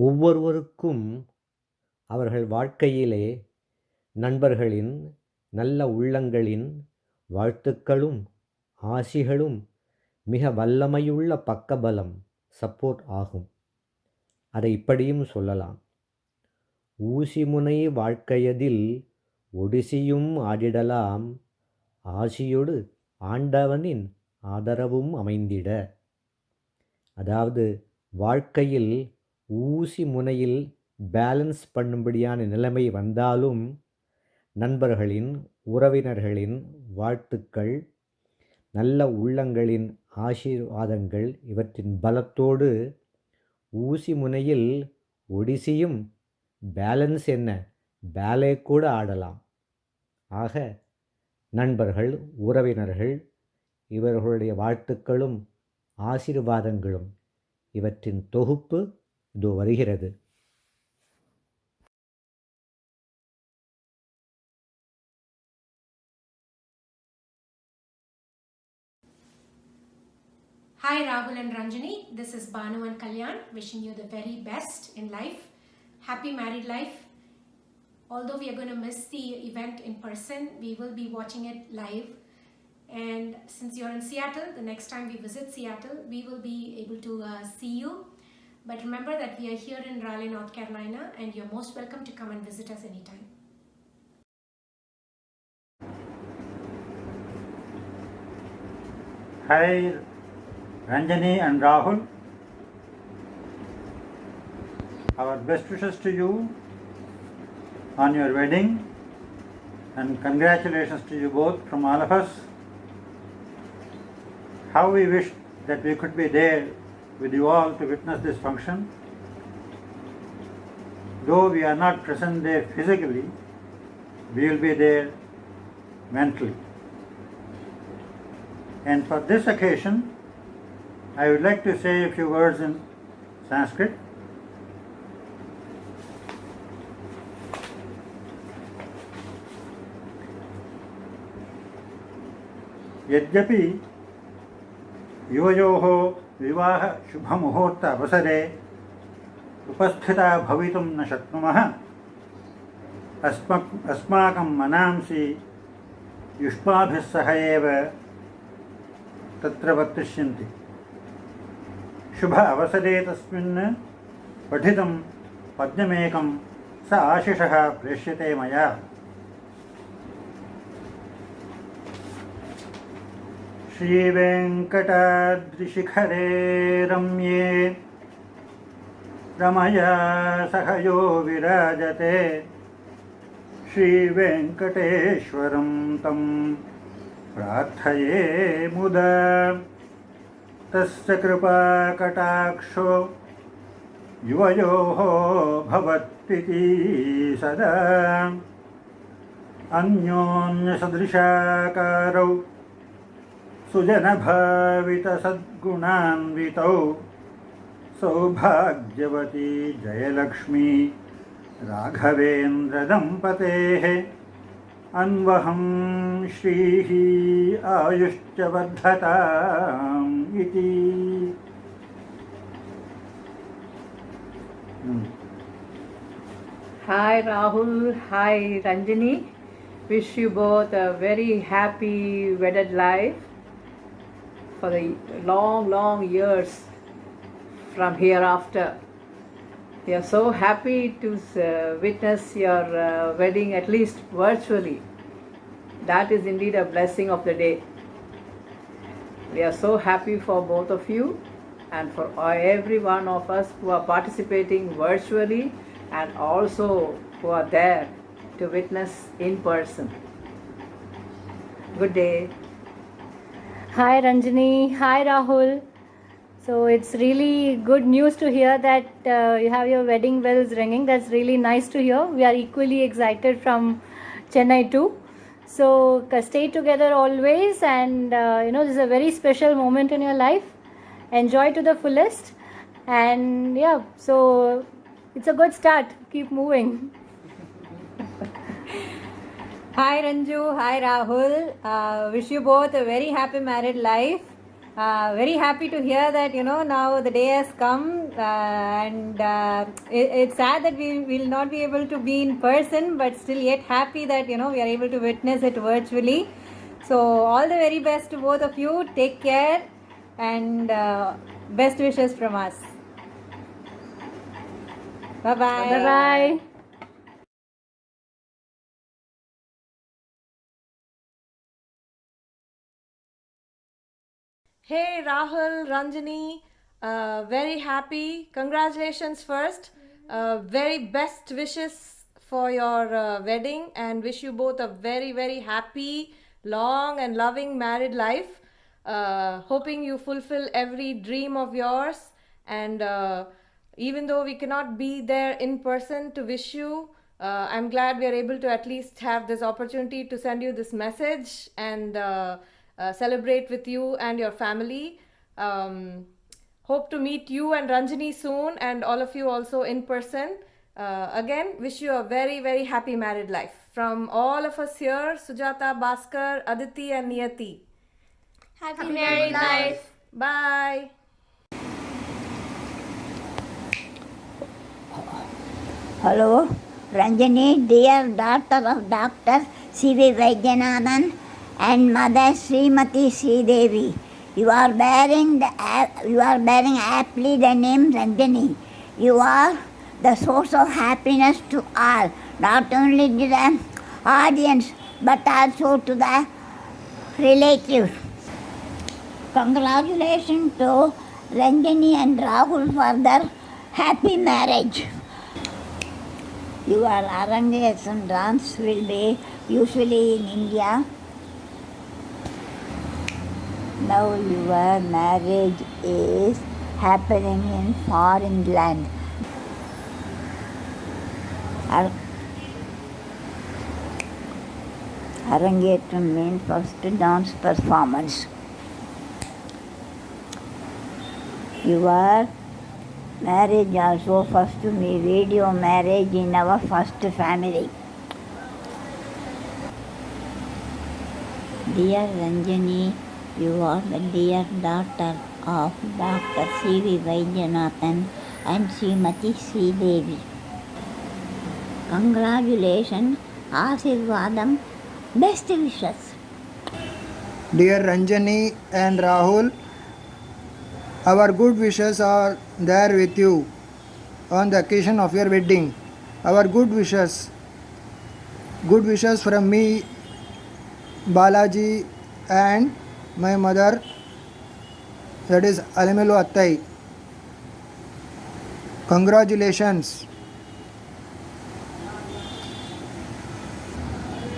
ஒவ்வொருவருக்கும் அவர்கள் வாழ்க்கையிலே நண்பர்களின், நல்ல உள்ளங்களின் வாழ்த்துக்களும், ஆசிகளும் மிக வல்லமையுள்ள பக்கபலம், சப்போர்ட் ஆகும். அதை இப்படியும் சொல்லலாம். ஊசிமுனை வாழ்க்கையதில் ஒடிசியும் ஆடிடலாம், ஆசியொடு ஆண்டவனின் ஆதரவும் அமைந்திட. அதாவது வாழ்க்கையில் ஊசி முனையில் பேலன்ஸ் பண்ணும்படியான நிலைமை வந்தாலும் நண்பர்களின், உறவினர்களின் வாழ்த்துக்கள், நல்ல உள்ளங்களின் ஆசீர்வாதங்கள் இவற்றின் பலத்தோடு ஊசி முனையில் ஒடிசியும் பேலன்ஸ் என்ன, பேலே கூட ஆடலாம். ஆக நண்பர்கள், உறவினர்கள் இவர்களுடைய வாழ்த்துக்களும் ஆசீர்வாதங்களும் இவற்றின் தொகுப்பு இதோ வருகிறது. Hi Rahul and Ranjani, this is Banu and Kalyan wishing you the very best in life. Happy married life. Although we are going to miss the event in person, we will be watching it live. And since you're in Seattle, the next time we visit Seattle, we will be able to see you. But remember that we are here in Raleigh, North Carolina, and you're most welcome to come and visit us anytime. Hi Ranjani and Rahul, our best wishes to you on your wedding and congratulations to you both from all of us. How we wish that we could be there with you all to witness this function. Though we are not present there physically, we will be there mentally. And for this occasion, I would like to say a few words in Sanskrit. यद्यपि युवयोः विवाह शुभमुहूर्त अवसरे उपस्थिता भवितुं न शक्नुमः, अस्माकं मनांसि युष्माभिः सह एव तत्र वर्तिष्यन्ति. शुभ अवसरे तस्मिन् पठितं पद्यमेकं स आशिषः प्रेष्यते मया. श्रीवेङ्कटाद्रिशिखरे रम्ये रमया सह यो विराजते, श्रीवेङ्कटेश्वरं तं प्रार्थये मुदा. तस्य कृपाकटाक्षो युवयोः भवत्विति सदा. अन्योन्यसदृशाकारौ सुजनभावितसद्गुणान्वितौ, सौभाग्यवती जयलक्ष्मी राघवेन्द्रदम्पतेः अन्वहं श्रीः आयुश्च वर्धताम् इति. Hi Rahul, hi Ranjani. Wish you both a very happy wedded life for the long years from hereafter. We are so happy to witness your wedding, at least virtually. That is indeed a blessing of the day. We are so happy for both of you and for every one of us who are participating virtually and also who are there to witness in person. Good day. Hi Ranjani, hi Rahul. So it's really good news to hear that you have your wedding bells ringing. That's really nice to hear. We are equally excited from Chennai too. So stay together always, and this is a very special moment in your life. Enjoy to the fullest, and yeah, so it's a good start. Keep moving. Hi Ranju, hi Rahul. Wish you both a very happy married life. Very happy to hear that now the day has come, and it's sad that we will not be able to be in person, but still yet happy that we are able to witness it virtually. So all the very best to both of you. Take care, and best wishes from us. Bye bye. Bye bye. Hey Rahul, Ranjani, very happy. Congratulations first. Very best wishes for your wedding and wish you both a very, very happy, long, and loving married life. Hoping you fulfill every dream of yours. And even though we cannot be there in person to wish you, I'm glad we are able to at least have this opportunity to send you this message and celebrate with you and your family. Hope to meet you and Ranjani soon and all of you also in person. Again, wish you a very, very happy married life. From all of us here, Sujata, Bhaskar, Aditi and Niyati. Happy married life. Bye. Hello, Ranjani, dear daughter of Dr. C.V. Vaidyanathan and Mother Srimati Sridevi. You are bearing aptly the name Ranjani. You are the source of happiness to all, not only to the audience but also to the relatives. Congratulations to Ranjani and Rahul for their happy marriage. Your Arangesam dance will be usually in India. Now your marriage is happening in foreign land. Arangetram means first dance performance. Your marriage also first to me video marriage in our first family. Dear Ranjani, you are the dear daughter of Dr. C.V. Vaidyanathan and Srimati Sridevi. Congratulations, Asirvadam, best wishes. Dear Ranjani and Rahul, our good wishes are there with you on the occasion of your wedding. Our good wishes from me, Balaji, and my mother, that is Alamelu Attai. Congratulations.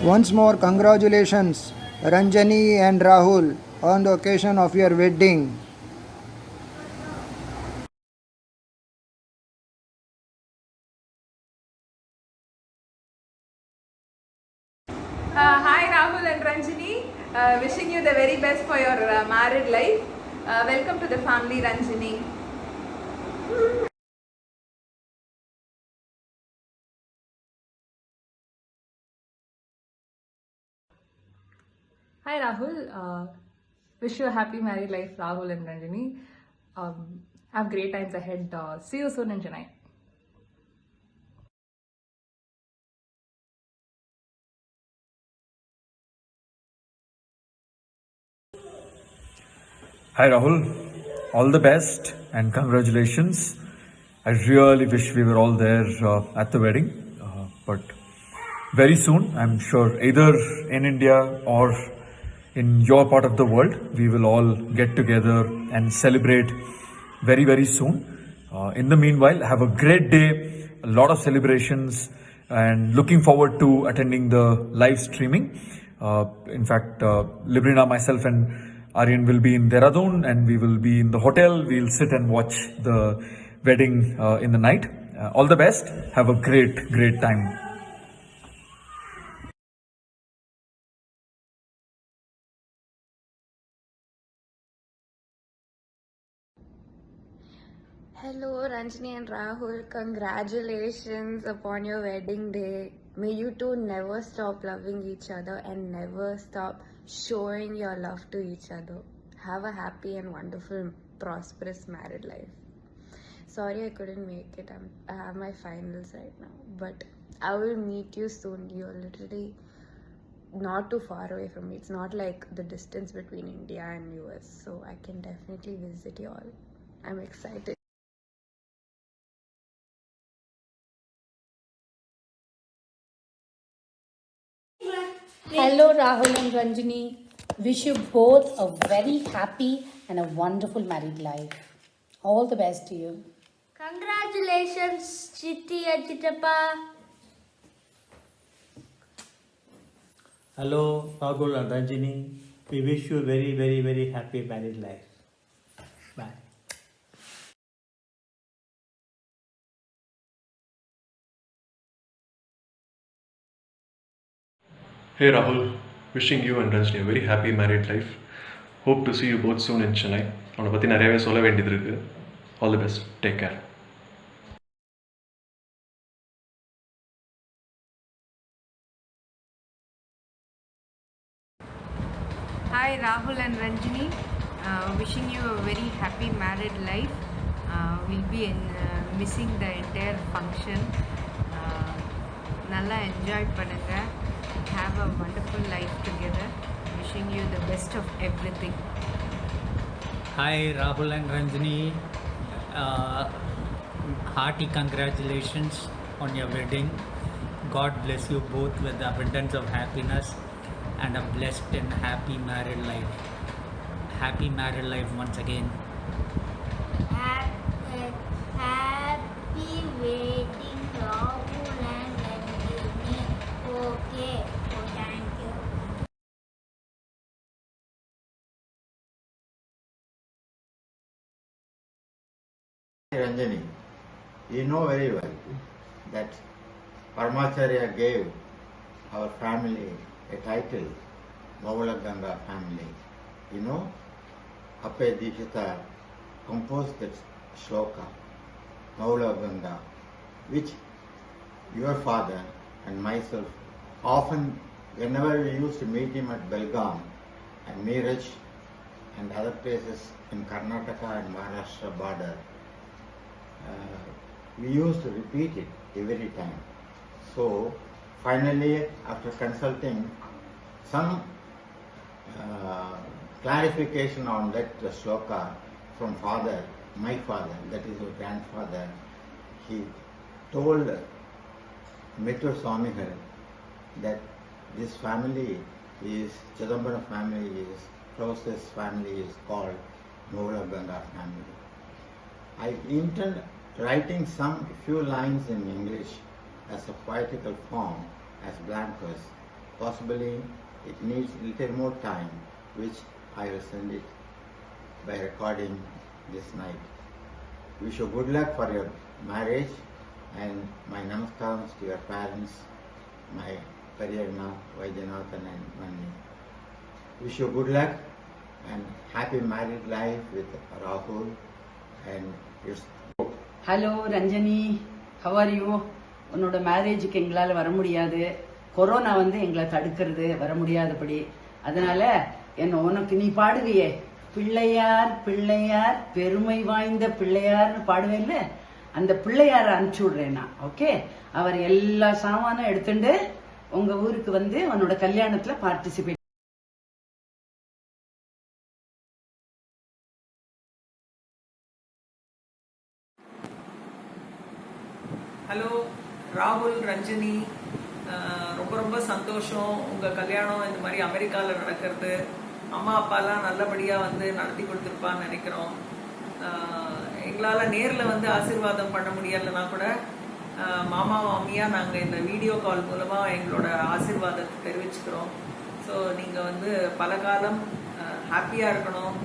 Once more, congratulations, Ranjani and Rahul, on the occasion of your wedding. Hi Rahul and Ranjani, wishing you the very best for your married life. Welcome to the family, Ranjani. Hi Rahul, wish you a happy married life, Rahul and Ranjani. Have great times ahead. See you soon in Chennai. Hi Rahul, all the best and congratulations. I really wish we were all there at the wedding, but very soon, I'm sure, either in India or in your part of the world, we will all get together and celebrate very, very soon. In the meanwhile, have a great day, a lot of celebrations, and looking forward to attending the live streaming. In fact, Librina, myself, and Aryan will be in Dehradun, and we will be in the hotel. We'll sit and watch the wedding in the night. All the best. Have a great, great time. Hello, Ranjani and Rahul. Congratulations upon your wedding day. May you two never stop loving each other and never stop showing your love to each other. have a happy and wonderful, prosperous married life. Sorry I couldn't make it. I have my finals right now, but I will meet you soon. You're literally not too far away from me. It's not like the distance between India and US, so I can definitely visit you all. I'm excited. Hello, Rahul and Ranjani. Wish you both a very happy and a wonderful married life. All the best to you. Congratulations, Chitti and Chittappa. Hello, Rahul and Ranjini. We wish you a very, very, very happy married life. Bye. Hey Rahul, wishing you and Ranjini a very happy married life. Hope to see you both soon in Chennai. அவனை பற்றி நிறையவே சொல்ல வேண்டியது இருக்கு. All the best. Take care. Hi Rahul and Ranjini, wishing you a very happy married life. We'll be missing the entire function. Nalla enjoy பண்ணுங்க. Have a wonderful life together. Wishing you the best of everything. Hi Rahul and Ranjini, hearty congratulations on your wedding. God bless you both with abundance of happiness and a blessed and happy married life. Happy married life once again. Happy wedding, Rahul and Ranjini. Okay, thank you. Ranjani, you know very well that Paramacharya gave our family a title, Maula Ganga family. You know, Appe Dikshita composed that shloka, Maula Ganga, which your father and myself often, whenever we used to meet him at Belgaum and Meerut and other places in Karnataka and Maharashtra border, we used to repeat it every time. So finally, after consulting some clarification on that shloka from father, my father, that is your grandfather, he told Mittur Swamigal that this family is, Chidambaram family is, closest family is called Maula Ganga family. I intend writing some few lines in English as a poetical form, as blank verse. Possibly it needs a little more time, which I will send it by recording this night. Wish you good luck for your marriage and my namaskarams to your parents, my Pariyana, Vaidyanathan and Manni. Wish you good luck and happy married life with Rahul and your hello Ranjani, how are you? உன்னோட மேரேஜுக்கு எங்களால் வர முடியாது. Corona வந்து எங்களை தடுக்கிறது, வர முடியாதபடி. அதனால உனக்கு நீ பாடுவியே, பிள்ளையார் பிள்ளையார் பெருமை வாய்ந்த பிள்ளையார்னு பாடுவேன்ல, அந்த பிள்ளையாரை அனுப்பிச்சு விடுறேன் நான். ஓகே, அவர் எல்லா சாமானும் எடுத்துட்டு உங்க ஊருக்கு வந்து உன்னோட கல்யாணத்துல பார்ட்டிசிபேட். ஹலோ ராகுல், ரஞ்சனி, ரொம்ப ரொம்ப சந்தோஷம் உங்கள் கல்யாணம் இந்த மாதிரி அமெரிக்காவில் நடக்கிறது. அம்மா அப்பாலாம் நல்லபடியாக வந்து நடத்தி கொடுத்துருப்பான்னு நினைக்கிறோம். எங்களால் நேரில் வந்து ஆசீர்வாதம் பண்ண முடியலைன்னா கூட மாமா மாமியாக நாங்கள் இந்த வீடியோ கால் மூலமாக எங்களோட ஆசீர்வாதத்தை தெரிவிச்சுக்கிறோம். ஸோ நீங்கள் வந்து பல காலம் ஹாப்பியாக இருக்கணும்,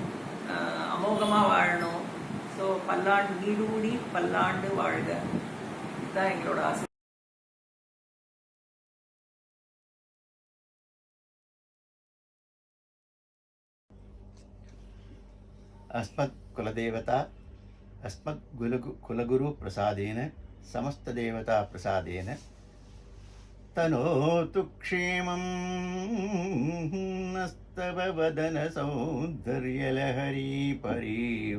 அமோகமாக வாழணும். ஸோ பல்லாண்டு நீடூடி பல்லாண்டு வாழ்க, இதுதான் எங்களோட ஆசை. अस्मत् कुलदेवता अस्मत् कुलगुरु प्रसादेन समस्त देवता प्रसादेन तनोतु क्षेमं तव वदन सौन्दर्यलहरी परिवाहस्रोतः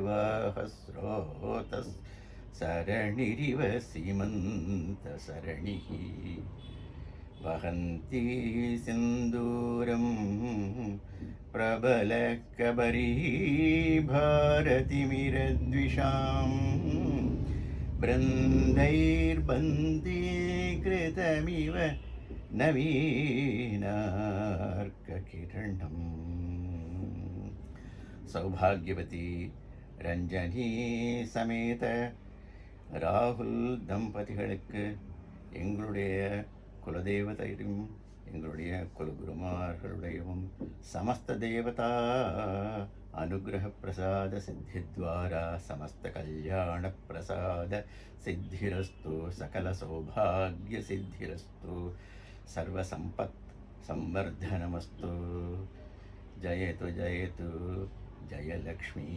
सरणिरिव सीमन्तसरणिः वहन्ती सिन्दूरं प्रबलकबरी भारतिमिरद्विषाम् बृन्दैर्बन्दीकृतमिव नवीनार्ककिरणम् सौभाग्यवती ரஞ்சனி சமேத ராகுல் தம்பதிகளுக்கு எங்களுடைய குலதேவதையும் எங்களுடைய குலகுருமார்களுடையவும் சமஸ்த தேவதா अनुग्रह प्रसाद सिद्धिद्वारा समस्त कल्याण प्रसाद सिद्धिरस्तु सकल सौभाग्य सिद्धिरस्तु सर्व संपत् संवर्धनमस्तु जयतु जयतु जयलक्ष्मी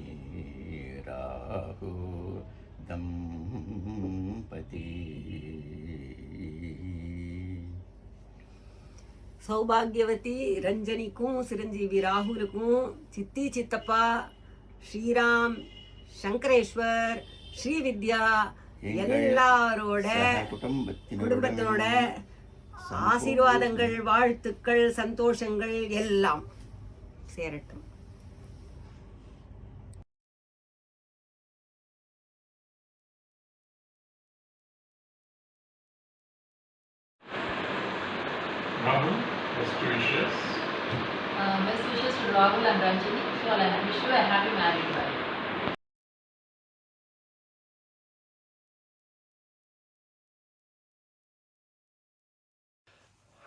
राहु दंपती சௌபாகியவதி ரஞ்சனிக்கும் சிரஞ்சீவி ராகுலுக்கும் சித்தி சித்தப்பா ஸ்ரீராம் சங்கரேஸ்வர் ஸ்ரீவித்யா எல்லாரோட குடும்பத்தினோட ஆசீர்வாதங்கள் வாழ்த்துக்கள் சந்தோஷங்கள் எல்லாம் சேரட்டும். Rahul, best wishes. Best wishes to Rahul and Ranjini. Sure, I wish you a happy married life.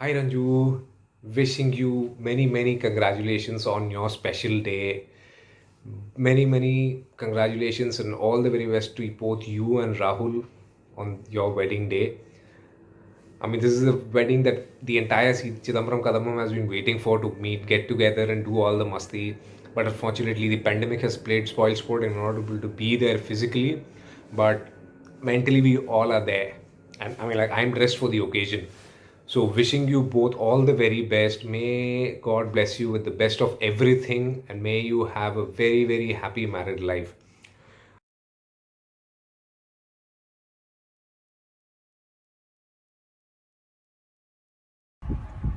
Hi Ranju, wishing you many congratulations on your special day. Many congratulations and all the very best to both you and Rahul on your wedding day. I mean, this is a wedding that the entire Chidambaram Kadambam has been waiting for, to meet, get together and do all the masti. But unfortunately, the pandemic has played spoil sport and we're not able to be there physically. But mentally, we all are there. And I mean, like, I'm dressed for the occasion. So wishing you both all the very best. May God bless you with the best of everything and may you have a very happy married life.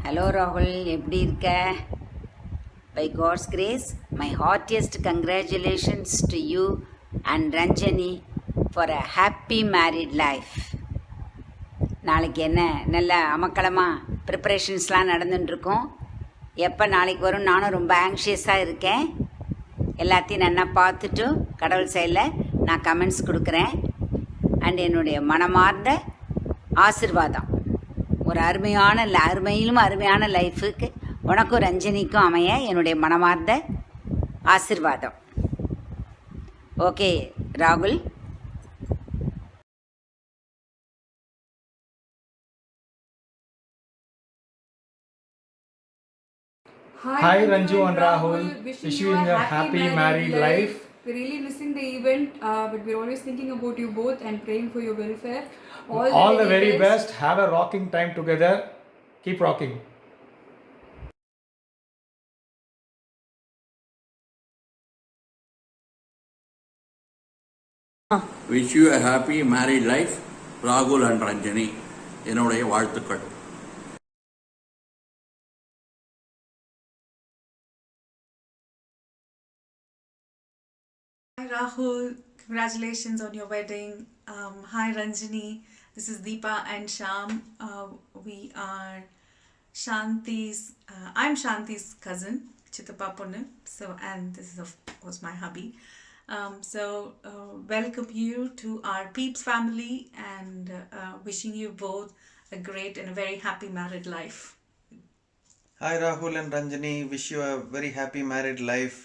Hello Rahul, எப்படி இருக்க? By God's grace, my heartiest congratulations to you and Ranjani for a happy married life. நாளைக்கு என்ன நல்ல அமக்களமாக ப்ரிப்பரேஷன்ஸ்லாம் நடந்துட்டுருக்கோம். எப்போ நாளைக்கு வரும் நானும் ரொம்ப ஆங்ஷியஸாக இருக்கேன். எல்லாத்தையும் நல்லா பார்த்துட்டு கடவுள் சைடில் நான் கமெண்ட்ஸ் கொடுக்குறேன். அண்ட் என்னுடைய மனமார்ந்த ஆசிர்வாதம் ஒரு அருமையிலும் அருமையான லைஃபுக்கு உனக்கும் ரஞ்சனிக்கும் அமைய என்னுடைய மனமார்ந்த ஆசிர்வாதம். ஓகே ராகுல். Hi Ranju and Rahul, wishing you a happy married life. We're really missing the event, but we're always thinking about you both and praying for your welfare. All the very best. Have a rocking time together. Keep rocking. Wish you a happy married life, Rahul and Ranjani. என்னுடைய வாழ்த்துக்கள். Hi Rahul, congratulations on your wedding. Hi Ranjani, this is Deepa and Sham. We are Shanti's, I'm Shanti's cousin, Chittappa Ponnu. So, and this is of course my hubby. Welcome you to our Peeps family and wishing you both a great and a very happy married life. Hi Rahul and Ranjani, wish you a very happy married life.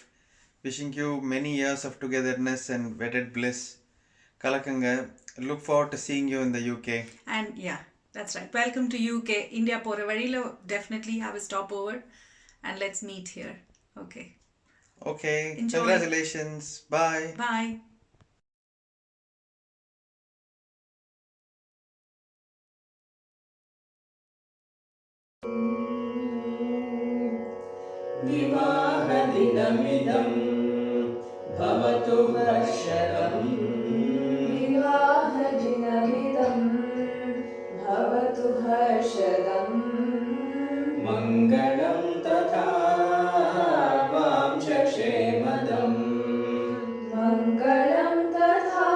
Wishing you many years of togetherness and wedded bliss. Kalakanga, look forward to seeing you in the UK. And yeah, that's right. Welcome to UK. India pora varila definitely have a stopover and let's meet here. Okay. Okay. Enjoy. Congratulations. Bye. Bye. विवाहदिनमिदं भवतु हर्षदम् विवाहदिनमिदं भवतु हर्षदम् मङ्गलं तथा वाञ्छक्षेमदम् मङ्गलं तथा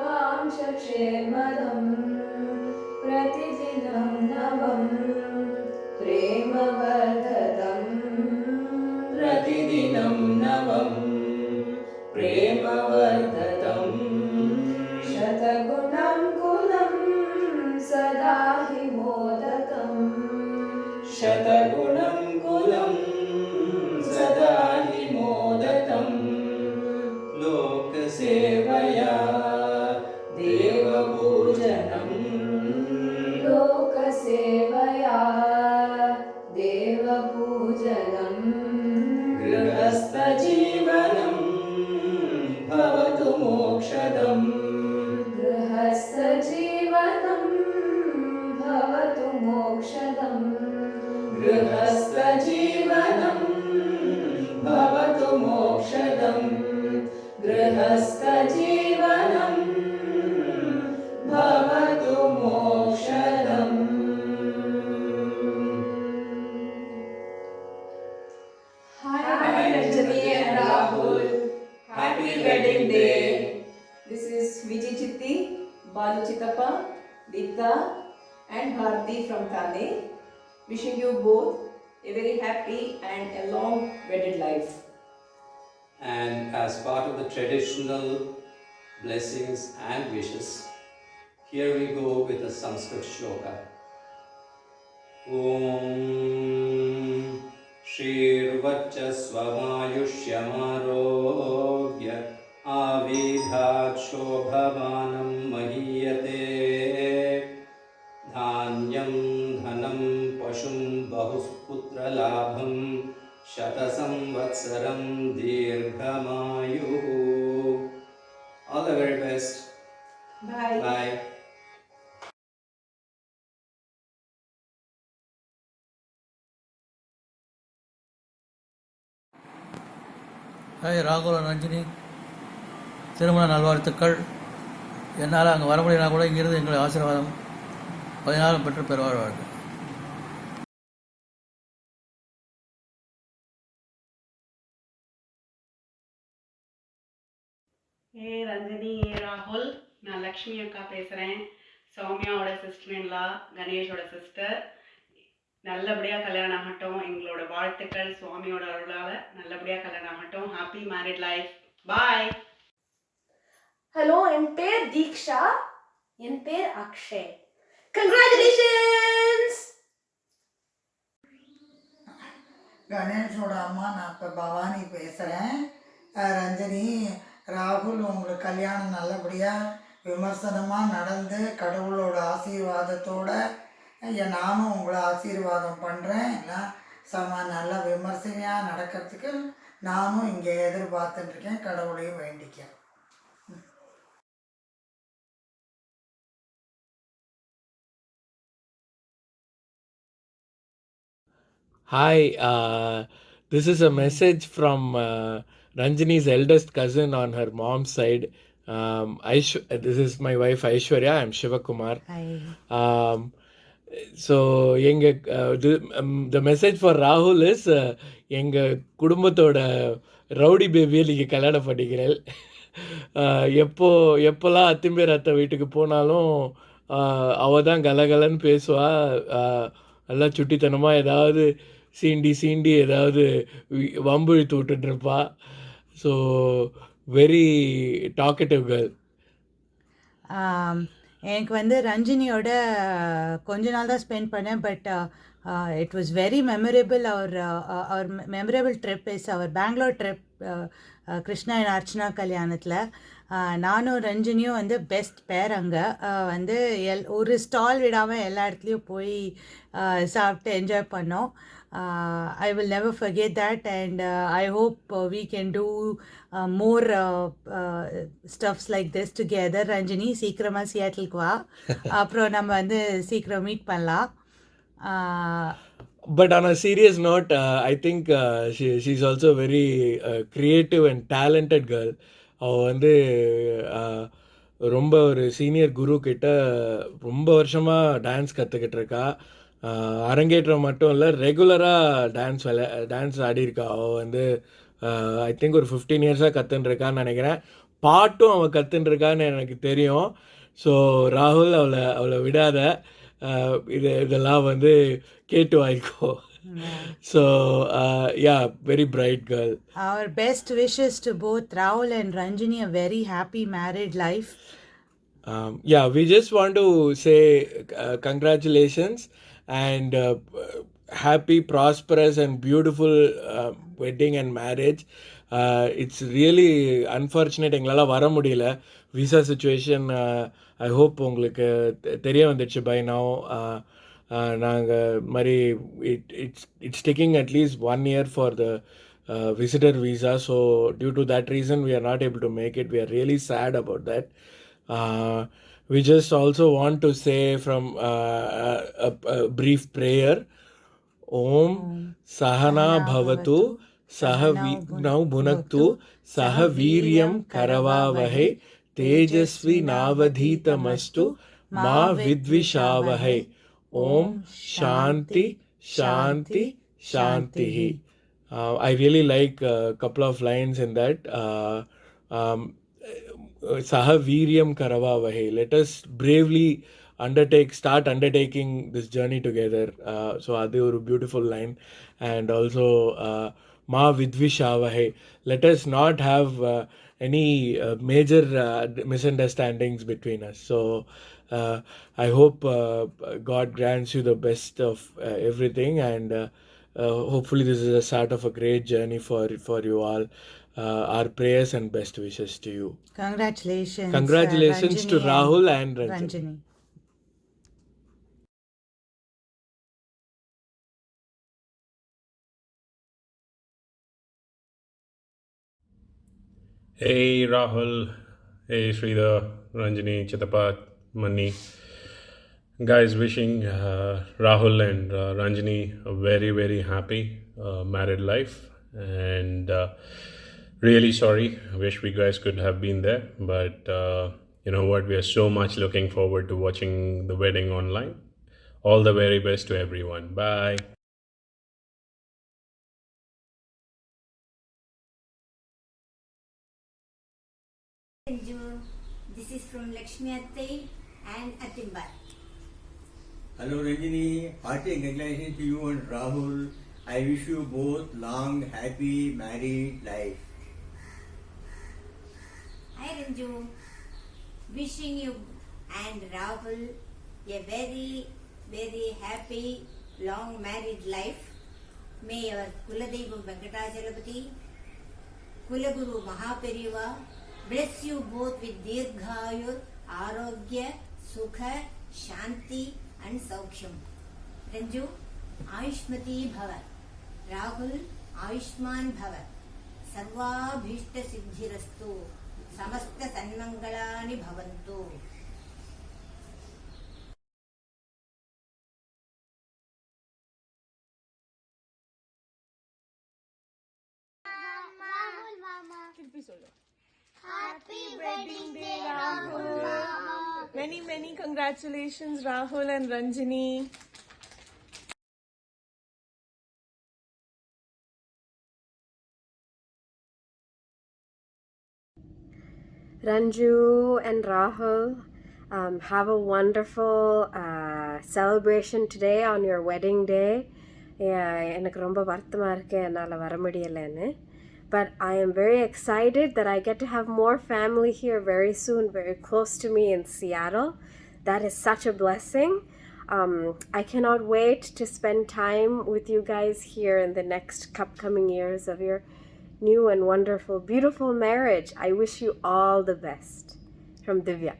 वाञ्छक्षेमदम् प्रतिदिनं नवं प्रेमवर्धतम् प्रतिदिनं नवं प्रेमवर्धतम् शतगुणं कुलं सदा हि मोदकम् शतगुणं कुलं सदा हि मोदकम् लोकसेवया देवपूजनम् लोकसेवया देवपूजनम् गृहस्थजीवनं भवतु मोक्षदम् गृहस्थजीवनं भवतु मोक्षदम् गृहस्थजीवनं भवतु मोक्षदम् गृहस्थजीवनं भवतु मोक्षदम् Hi Ranjani and Rahul. Happy wedding day. This is Vijay Chitti, Balu Chittappa, Deepta and Bharti from Thane. Wishing you both a very happy and a long wedded life. And as part of the traditional blessings and wishes, here we go with a Sanskrit shloka. Om Shrirvachasvamayushyamarogya Avidhat Shobhavanam Mahiyate Dhanyam Dhanam Pashum Bahusputra Labham Shatasamvatsaram Dirghamayu. All the very best. Bye. Bye. Hi ராகுல் ரஞ்சினி, திருமண நல்வாழ்த்துக்கள். என்னால் அங்கே வர முடியலனா கூட இங்கிருந்து எங்களை ஆசீர்வாதம் 14 பெற்று பெறுவார் வாழ்க்கை. ஏ ரஞ்சனி, ஏ ராகுல், நான் லக்ஷ்மி அக்கா பேசுகிறேன். சௌமியாவோட சிஸ்டர்-இன்-லா, கணேஷோட சிஸ்டர். நல்லபடியாக கல்யாணம் ஆகட்டும். எங்களோட வாழ்த்துக்கள். சுவாமியோட அருளால் நல்லபடியாக கல்யாணம் ஆகட்டும். Happy married life. Bye. Hello, என் பேர் தீக்ஷா. என் பேர் அக்ஷய். கங்க்ராச்சுலேஷன்ஸ். கணேஷோட அம்மா, நான் இப்போ பவானி பேசுகிறேன். ரஞ்சனி, ராகுல், உங்களுக்கு கல்யாணம் நல்லபடியாக விமர்சனமாக நடந்து கடவுளோட ஆசீர்வாதத்தோட நானும் உங்களை ஆசீர்வாதம் பண்ணுறேன். எல்லாம் நல்லா விமர்சனையாக நடக்கிறதுக்கு நானும் இங்கே எதிர்பார்த்துட்டுருக்கேன். கடவுளையும் வேண்டிக்கேன். Hi, this is a message from Ranjani's eldest cousin on her mom's side. This is my wife Aishwarya. I'm Shivakumar. Hi. So, the message for Rahul is எங்கள் குடும்பத்தோட ரவுடி பேபியை நீங்கள் கல்யாணம் பண்ணிக்கிறேன். எப்போல்லாம் அத்திம்பேர் அத்தை வீட்டுக்கு போனாலும் அவள் தான் கலகலன்னு பேசுவா. நல்லா சுட்டித்தனமாக ஏதாவது சீண்டி ஏதாவது வம்பு இழுத்து விட்டுருப்பா. So very talkative girl. எனக்கு வந்து ரஞ்சினியோட கொஞ்ச நாள் தான் ஸ்பெண்ட் பண்ணேன். But it was very memorable. Our memorable trip is our Bangalore trip, Krishna and Archana கல்யாணத்தில். நானும் ரஞ்சினியும் வந்து பெஸ்ட் பேர். அங்கே வந்து ஒரு ஸ்டால் விடாமல் எல்லா இடத்துலையும் போய் சாப்பிட்டு என்ஜாய் பண்ணோம். I will never forget that, and I hope we can do more stuffs like this together. Ranjini, சீக்கிரமாக சியாட்டிலுக்கு வா, அப்புறம் நம்ம வந்து சீக்கிரம் மீட் பண்ணலாம். But on a serious note, I think she's also very creative and talented girl. அவள் வந்து ரொம்ப ஒரு சீனியர் குரு கிட்ட ரொம்ப வருஷமாக டான்ஸ் கற்றுக்கிட்டு இருக்கா. அரங்கேற்றம் மட்டும் இல்லை, ரெகுலராக டான்ஸ் ஆடியிருக்கா. அவள் வந்து ஐ திங்க் ஒரு 15 இயர்ஸாக கற்றுன்ருக்கான்னு நினைக்கிறேன். பாட்டும் அவள் கற்றுன்ருக்கான்னு எனக்கு தெரியும். ஸோ ராகுல், அவளை விடாத. இதெல்லாம் வந்து கேட்டு வாய்க்கோ. So yeah, very bright girl. Our best wishes to both Rahul and Ranjini, a very happy married life. Yeah, we just want to say congratulations and happy, prosperous and beautiful wedding and marriage. It's really unfortunate எங்களால் வர முடியல. Visa situation I hope உங்களுக்கு தெரிய வந்துடுச்சு by now. நாங்கள் மாதிரி it's taking at least 1 year for the visitor visa. So due to that reason, we are not able to make it. We are really sad about that. We just also want to say from a brief prayer. Om Sahana Bhavatu Sahavinau Bhunaktu Sahaviryam Karavavahe Tejasvi Navadhitamastu Ma Vidvishavahe. Om Shanti Shanti Shanti. I really like a couple of lines in that. Sahaviryam Karavavahe. Let us bravely start undertaking this journey together. So adu oru beautiful line. And also Ma Vidvishavahe. Let us not have any major misunderstandings between us. So I hope God grants you the best of everything, and hopefully this is a start of a great journey for you all. Our prayers and best wishes to you. Congratulations. Congratulations to Rahul and Ranjini. Hey Rahul, hey Sridhar, Ranjini, Chitapat, Mani. Guys, wishing Rahul and Ranjini a very, very happy married life. And really sorry, I wish we guys could have been there. But you know what, we are so much looking forward to watching the wedding online. All the very best to everyone. Bye. This is from Lakshmi Atte and Atimbar. Hello Ranjini, hearty congratulations to you and Rahul. I wish you both long, happy married life. Hi Ranju, wishing you and Rahul a very, very happy long married life. May your Kuladevam Venkatachalapati, Kulaguru Mahaperiva bless you both with Dirghayur, Arogya, Sukha, Shanti and Saukhyam. Ranju, Aishmati Bhava. Rahul, Aishman Bhava. Sarva Bhishta Siddhirastu. Samasta Sanmangalani Bhavantu. Happy wedding day, Rahul. Many, many congratulations, Rahul and Ranjini. Ranju and Rahul, have a wonderful celebration today on your wedding day. எனக்கு ரொம்ப வருத்தமா இருக்கு என்னால வர முடியலன்னு. But I am very excited that I get to have more family here very soon, very close to me in Seattle. That is such a blessing. I cannot wait to spend time with you guys here in the next upcoming years of your new and wonderful, beautiful marriage. I wish you all the best. From Divya.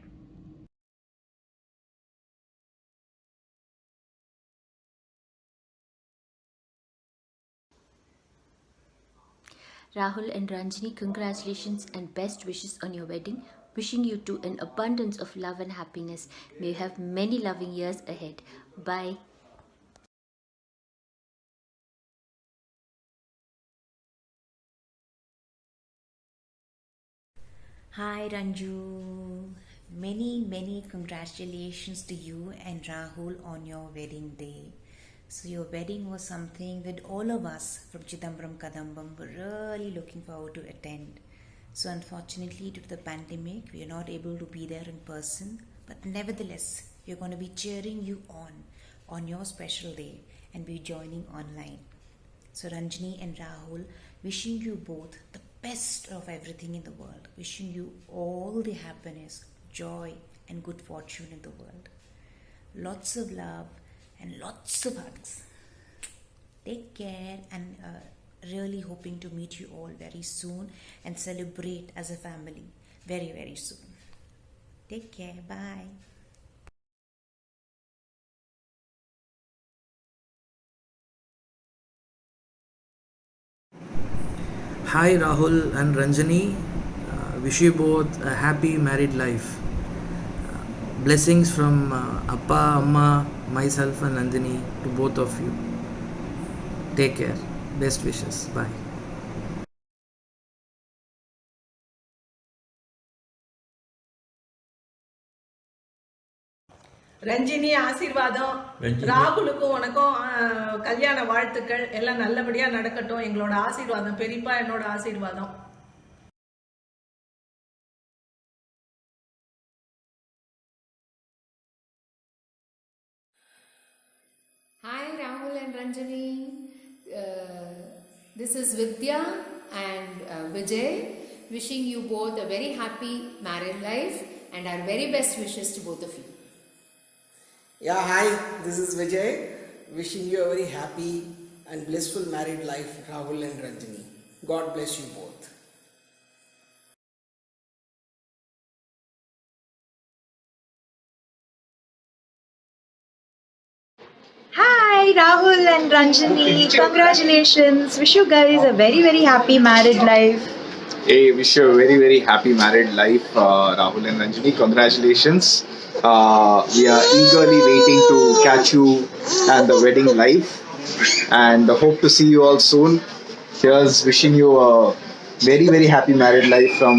Rahul and Ranjini, congratulations and best wishes on your wedding. Wishing you two an abundance of love and happiness. May you have many loving years ahead. Bye. Hi Ranju. Many congratulations to you and Rahul on your wedding day. So your wedding was something that all of us from Chidambaram Kadambam were really looking forward to attend. So unfortunately due to the pandemic we are not able to be there in person, but nevertheless we are going to be cheering you on your special day and be joining online. So Ranjini and Rahul, wishing you both the best of everything in the world. Wishing you all the happiness, joy and good fortune in the world. Lots of love and lots of hugs. Take care and really hoping to meet you all very soon and celebrate as a family very soon. Take care. Bye. Hi Rahul and Ranjani. Wish you both a happy married life. Blessings from Appa, Amma, myself and Nandini to both of you. Take care. Best wishes. Bye. Ranjini ஆசீர்வாதம், ராகுலுக்கும் உனக்கும் கல்யாண வாழ்த்துக்கள் எல்லாம் நல்லபடியா நடக்கட்டும். எங்களோட ஆசீர்வாதம், பெரியப்பா என்னோட ஆசீர்வாதம். Hi Rahul and Ranjani. This is Vidya and Vijay, wishing you both a very happy married life and our very best wishes to both of you. Yeah, hi, this is Vijay, wishing you a very happy and blissful married life, Rahul and Ranjani. God bless you both. Hi, Rahul and Ranjani. Congratulations. Wish you guys a very happy married life. Hey, wish you a very happy married life, Rahul and Ranjani. Congratulations. We are eagerly waiting to catch you at the wedding live and hope to see you all soon. Here's wishing you a very happy married life from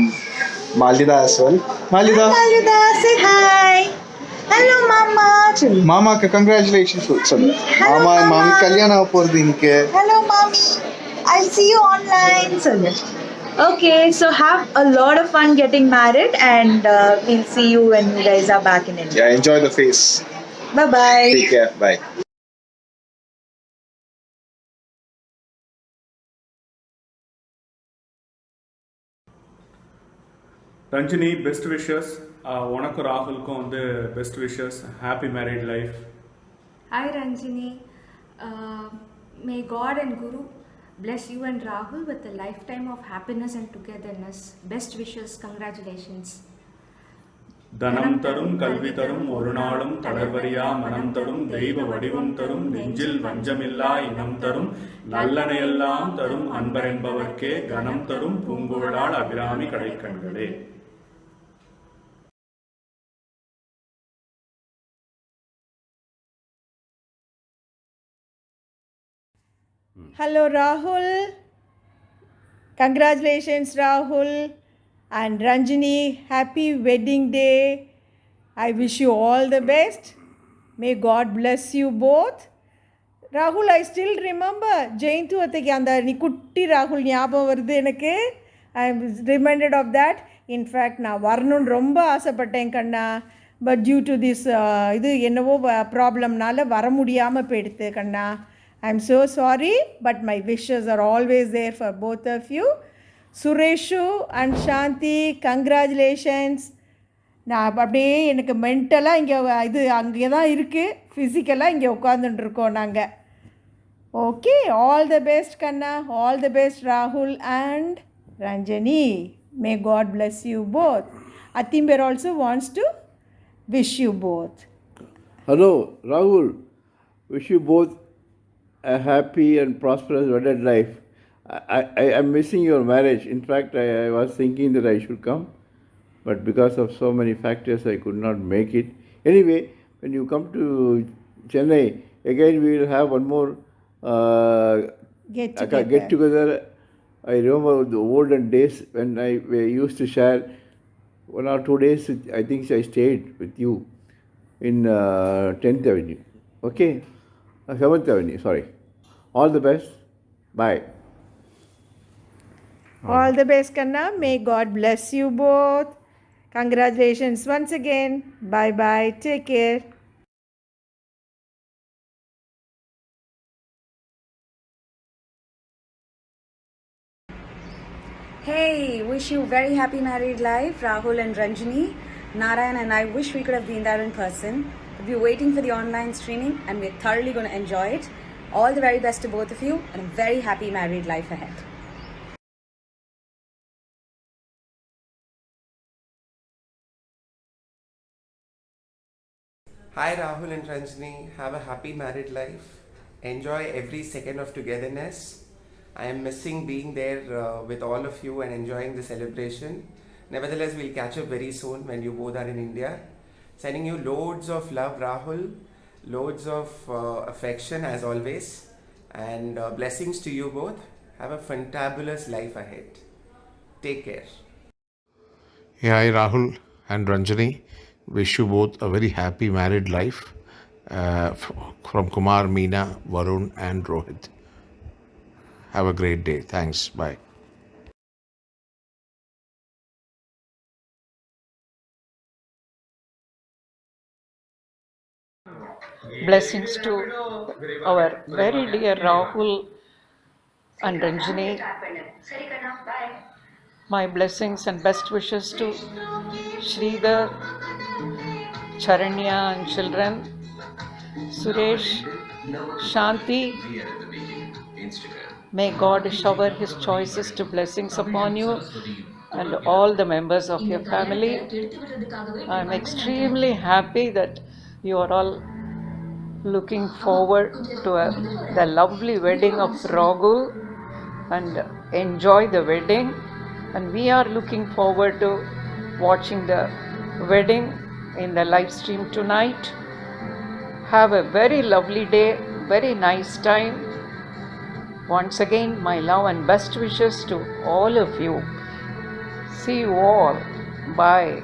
Malida as well. Malida. Hi, Malida. Say hi. Hello, Mama. Mama, congratulations. Hello, Mama and Mami Mama. kalyana poradinke. Hello, Mommy. I'll see you online. Okay, so have a lot of fun getting married and we'll see you when you guys are back in India. Yeah, enjoy the face. Bye-bye. Take care. Bye. Ranjini best wishes, உனக்கும் ராகுலுக்கும் வந்து best wishes, happy married life. Hi Ranjini. May God and Guru bless you and Rahul with a lifetime of happiness and togetherness. Best wishes. Congratulations. தனம் தரும் கல்வி தரும் ஒரு நாளும் தளர்வரியா மனம் தரும் தெய்வ வடிவம் தரும் நெஞ்சில் வஞ்சமில்லா இனம் தரும் நல்லனையெல்லாம் தரும் அன்பர் என்பவர்க்கே கனம் தரும் பூங்குழலாள் Abirami கடைக்கண்களே. Hello Rahul. Congratulations Rahul and Ranjini. Happy wedding day. I wish you all the best. May God bless you both. Rahul, I still remember Jayantu அத்தைக்கு அந்த நீ குட்டி ராகுல் ஞாபகம் வருது எனக்கு. I am reminded of that. In fact, நான் வரணும்னு ரொம்ப ஆசைப்பட்டேன் கண்ணா. But due to this இது என்னவோ ப்ராப்ளம்னால வர முடியாமல் போயிடுது கண்ணா. I'm so sorry, but my wishes are always there for both of you. Sureshu and Shanti, congratulations. நான் அப்படியே எனக்கு மென்டலாக இங்கே இது அங்கே தான் இருக்குது, ஃபிசிக்கலாக இங்கே உட்காந்துட்டுருக்கோம் நாங்கள். ஓகே, ஆல் த பெஸ்ட் கண்ணா, ஆல் த பெஸ்ட் ராகுல் and Ranjani. May God bless you both. Atimber also wants to wish you both. Hello, Rahul. Wish you both a happy and prosperous wedded life. I'm missing your marriage. In fact, I was thinking that I should come, but because of so many factors, I could not make it. Anyway, when you come to Chennai, again we will have one more Get together. I remember the olden days when we used to share 1 or 2 days, I think I stayed with you in 10th Avenue. Okay? 7th Avenue, sorry. All the best. Bye. All the best, Kanna. May God bless you both. Congratulations once again. Bye bye. Take care. Hey, wish you very happy married life, Rahul and Ranjini. Narayan and I wish we could have been there in person. We're waiting for the online streaming and we're thoroughly going to enjoy it. All the very best to both of you and a very happy married life ahead. Hi Rahul and Ranjini, have a happy married life. Enjoy every second of togetherness. I am missing being there with all of you and enjoying the celebration. Nevertheless, we'll catch up very soon when you both are in India. Sending you loads of love, Rahul, loads of affection as always, and blessings to you both. Have a fantabulous life ahead. Take care. Yeah, hi Rahul and Ranjani. Wish you both a very happy married life. From Kumar, Meena, Varun, and Rohit. Have a great day. Thanks. Bye. Blessings to our very dear Rahul and Ranjini. My blessings and best wishes to Sridhar, Charanya and children, Suresh, Shanti. May God shower His choicest blessings upon you and all the members of your family. I'm extremely happy that you are all looking forward to the lovely wedding of Raghu and enjoy the wedding. And we are looking forward to watching the wedding in the live stream tonight. Have a very lovely day, very nice time. Once again, my love and best wishes to all of you. See you all. Bye.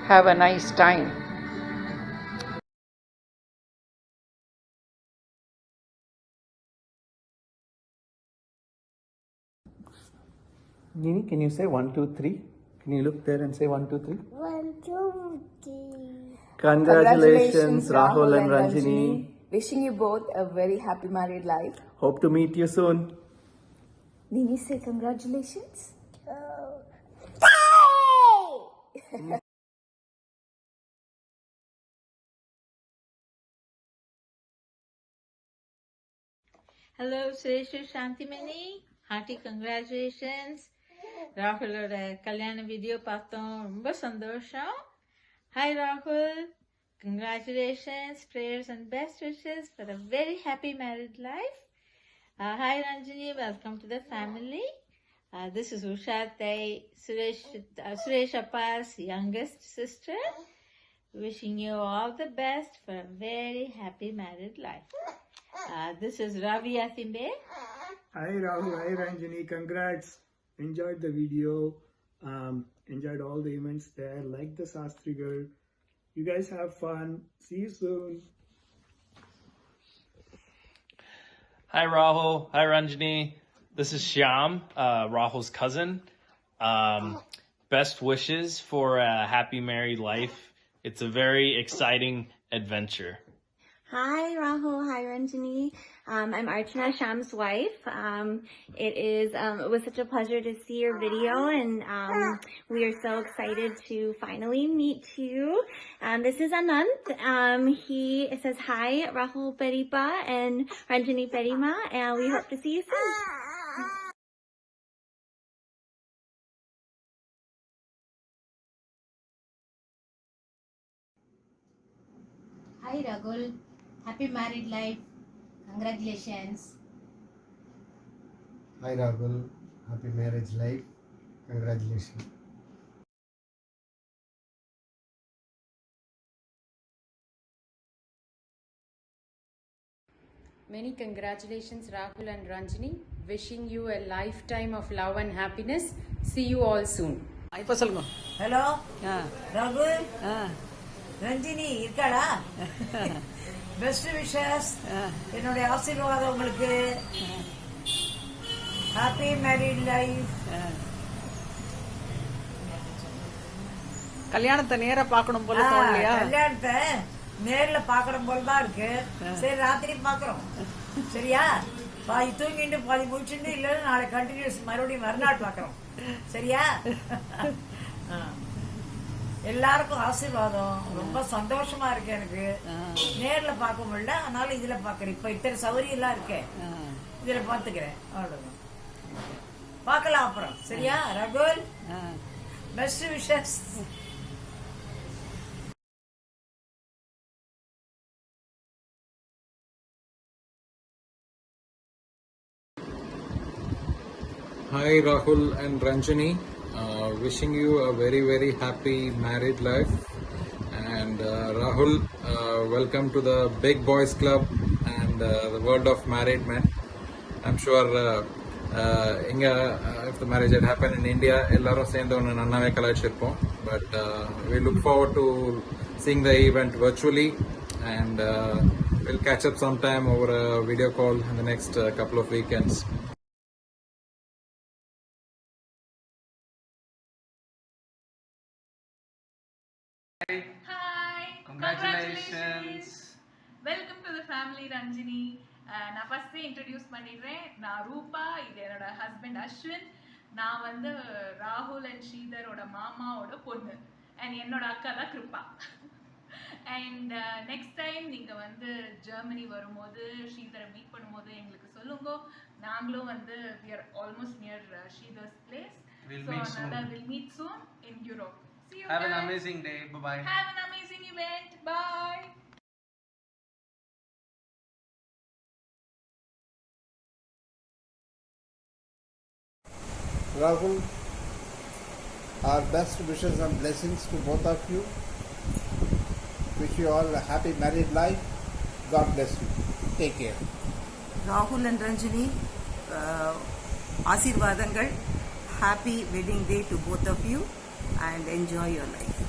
Have a nice time. Nini, can you say 1, 2, 3? Can you look there and say 1, 2, 3? 1, 2, 3. Congratulations, Rahul and Ranjini. Wishing you both a very happy married life. Hope to meet you soon. Nini, say congratulations. Hello, Suresh Shantimani. Hearty congratulations. ராகுலோட கல்யாண video பார்த்தோம் ரொம்ப சந்தோஷம். Hi Rahul, congratulations, prayers and best wishes for a very happy married life. Hi Ranjini, welcome to the family. This is Usha Thay, Suresh Appa's youngest sister. Wishing you all the best for a very happy married life. This is Ravi Athimbe. Hi Rahul, hi Ranjini, congrats. Enjoyed the video, enjoyed all the events there, like the Sastri girl. You guys have fun. See you soon. Hi Rahul, hi Ranjini. This is Shyam, Rahul's cousin. Best wishes for a happy married life. It's a very exciting adventure. Hi Rahul, hi Ranjini. I'm Archana, Shyam's wife. It was such a pleasure to see your video, and we are so excited to finally meet you. This is Anant. He says hi, Rahul Peripa and Ranjini Perima, and we hope to see you soon. Hi Rahul, happy married life. Congratulations. Hi Rahul, happy marriage life. Congratulations. Many congratulations Rahul and Ranjini. Wishing you a lifetime of love and happiness. See you all soon. இப்போ சொல்லுங்க. Hello Raghu Ranjini இருக்காளா? Best wishes, என்னுடைய ஆசீர்வாதம் உங்களுக்கு. Happy married life. கல்யாணத்தை நேரா பார்க்கணும் போல தோணலையா? கல்யாணத்தை நேர்ல பார்க்கணும் போல தான் இருக்கு. சரி, ராத்திரி பார்க்குறோம். சரியா? பாதி தூங்கிட்டு பாதி முடிச்சுட்டு, இல்லைன்னா நாளை கண்டினியூஸ் மறுபடியும் மறுநாள் பார்க்குறோம். சரியா? எல்லாருக்கும் ஆசீர்வாதம். ரொம்ப சந்தோஷமா இருக்கு எனக்கு. நேர்ல பார்க்க முடியல, அதனால இதுல பாக்குறேன். இப்ப இத்தனை சௌகரியம் எல்லாம் இருக்கேன், இதுல பாத்துக்கிறேன். அவ்வளவுதான். பார்க்கலாம் அப்புறம். சரியா Rakul? Best wishes. Hi Rahul and Ranjani, wishing you a very happy married life. And Rahul, welcome to the Big Boys Club and the world of married men. I'm sure if the marriage had happened in India, ellarum sendu onna nannave kalaichirpom. But we look forward to seeing the event virtually, and we'll catch up sometime over a video call in the next couple of weekends. Hi! Congratulations! Welcome to the family, Ranjini. நான் first introduce பண்ணிடுறேன். நான் ரூபா, இது என்னோட husband Ashwin. நான் வந்து ராகுல் and ஸ்ரீதரோட மாமாவோட பொண்ணு, அண்ட் என்னோட அக்கா தான் கிருப்பா. அண்ட் நெக்ஸ்ட் டைம் நீங்கள் வந்து ஜெர்மனி வரும்போது ஸ்ரீதரை மீட் பண்ணும்போது எங்களுக்கு சொல்லுங்க. நாங்களும் வந்து we are almost near Sridhar's place. We'll meet soon in Europe. See you. Have guys. an amazing day. Bye-bye. Have an amazing event. Bye. Rahul, our best wishes and blessings to both of you. Wish you all a happy married life. God bless you. Take care. ராகுல் and Ranjini, ஆசீர்வாதங்கள். Happy wedding day to both of you and enjoy your life.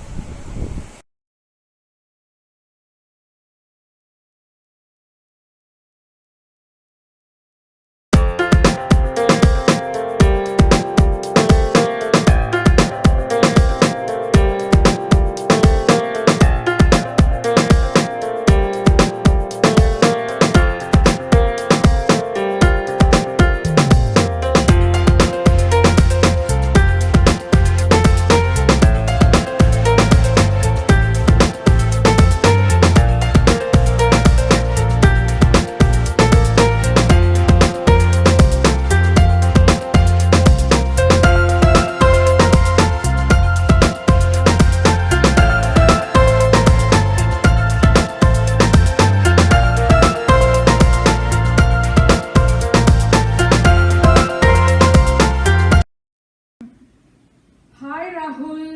Hi Rahul,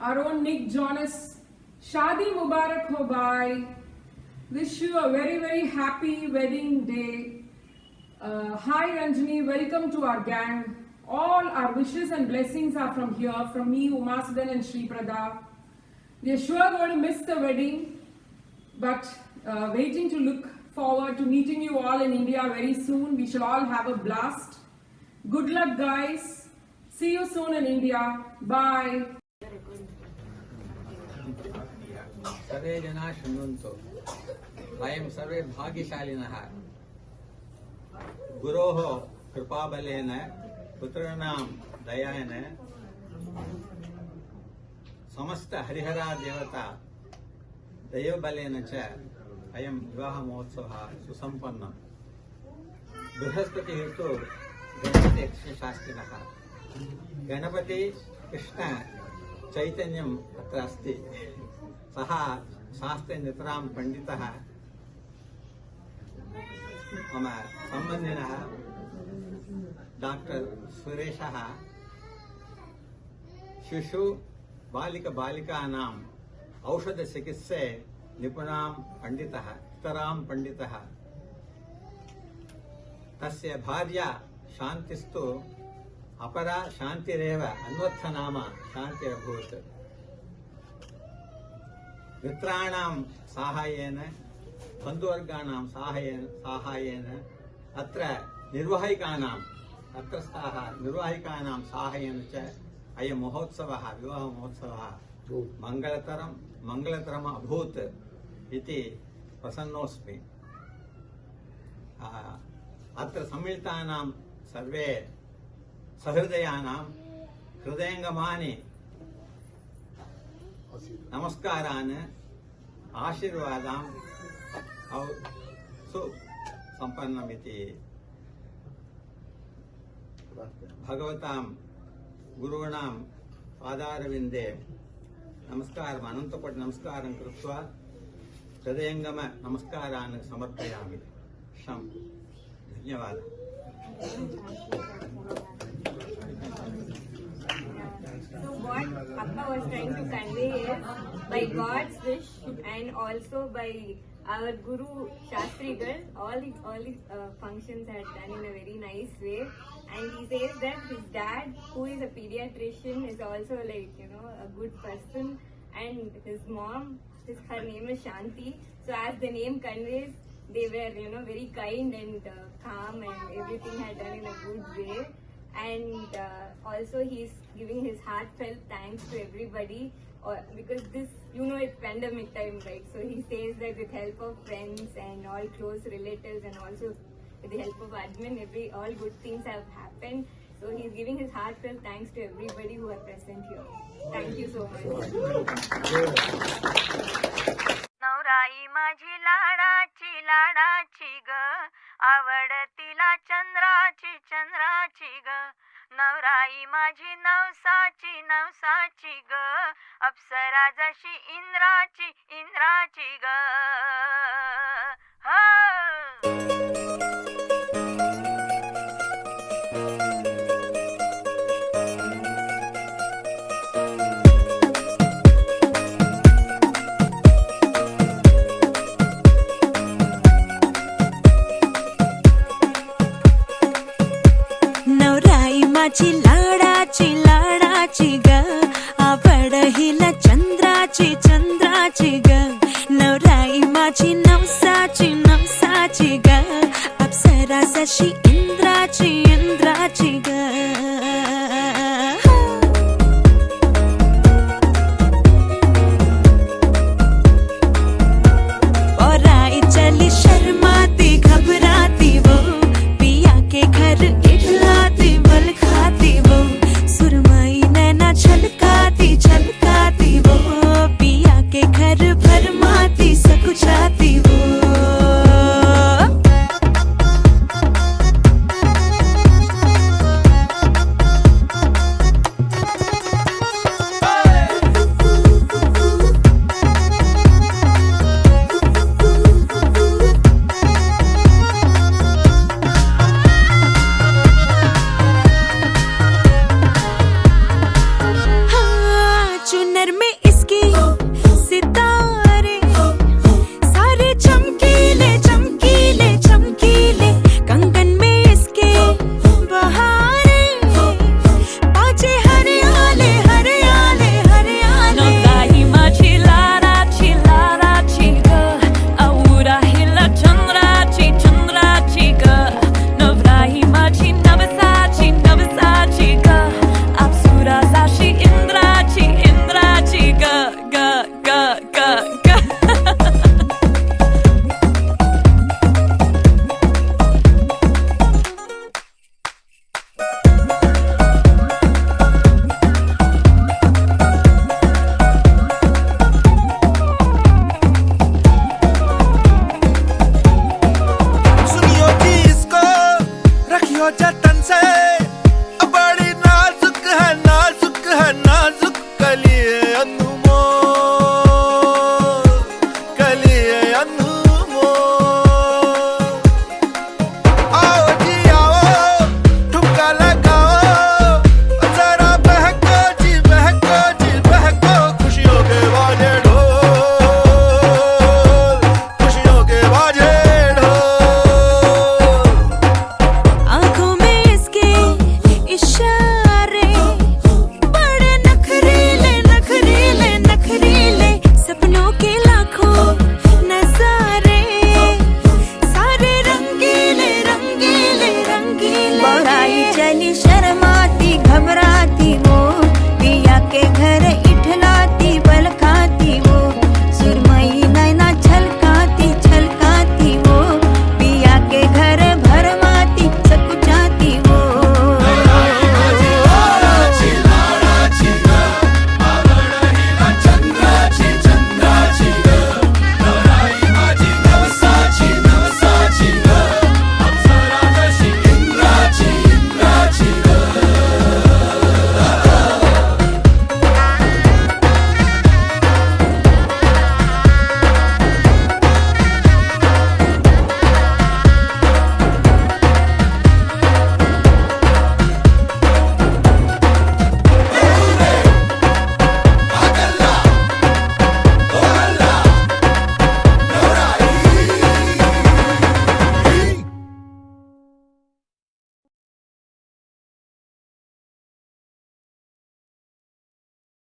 our own Nick Jonas. Shadi Mubarak ho bhai. Wish you a very happy wedding day. Hi Ranjini, welcome to our gang. All our wishes and blessings are from here, from me, Umasudan and Sri Prada. We are sure going to miss the wedding, but waiting to look forward to meeting you all in India very soon. We shall all have a blast. Good luck guys. See you soon in India. Bye. सर्वे जना शृण्वन्तु वयं सर्वे भाग्यशालिनः गुरोः कृपाबलेन पुत्राणां दयान समस्त हरिहरा देवता दयोबलेन च अयं विवाहमहोत्सवः सुसम्पन्नः बृहस्पतिः तु गणपतिशास्त्रिणः गणपति कृष्ण चैतन्यम् अत्र अस्ति सः शास्त्रे नितरां पण्डितः मम सम्बन्धिनः डॉक्टर सुरेशः शिशु बालिकानाम् औषधचिकित्से निपुणां पण्डितः नितरां पण्डितः तस्य भार्या शान्तिस्तु अपरा शान्तिरेव अन्वर्थनाम शान्तिरभूत् मित्राणां साहाय्येन बन्धुवर्गाणां साहाय्येन अत्र निर्वाहिकानां साहाय्येन च अयं महोत्सवः विवाहमहोत्सवः मङ्गलतरम् अभूत् इति प्रसन्नोऽस्मि। अत्र सम्मिलितानां सर्वे सहृदयानां हृदयङ्गमानि नमस्कारान् आशीर्वादान् सुसम्पन्नमिति भगवतां गुरूणां पादारविन्दे नमस्कारम् अनन्तकोटि नमस्कारं कृत्वा हृदयङ्गम नमस्कारान् समर्पयामि। धन्यवादः। So what Appa was trying to convey is, by God's wish and also by our Guru Shastrigal, all the functions are done in a very nice way. And he says that his dad, who is a pediatrician, is also a good person. And his mom, her name is Shanti. So as the name conveys, they were very kind and calm, and everything had done in a good way. And also he's giving his heartfelt thanks to everybody, because this, it's pandemic time, right? So he says that with help of friends and all close relatives, and also with the help of admin, all good things have happened. So he's giving his heartfelt thanks to everybody who are present here. Thank you so much. नवराई माझी लाडाची ग आवडतीला चंद्राची ग नवराई माझी नवसाची ग अप्सरा जशी इंद्राची ग माझी लाडाची ग आवड हिला चंद्राची ग नवराई माझी नवसाची ग अप्सरा जशी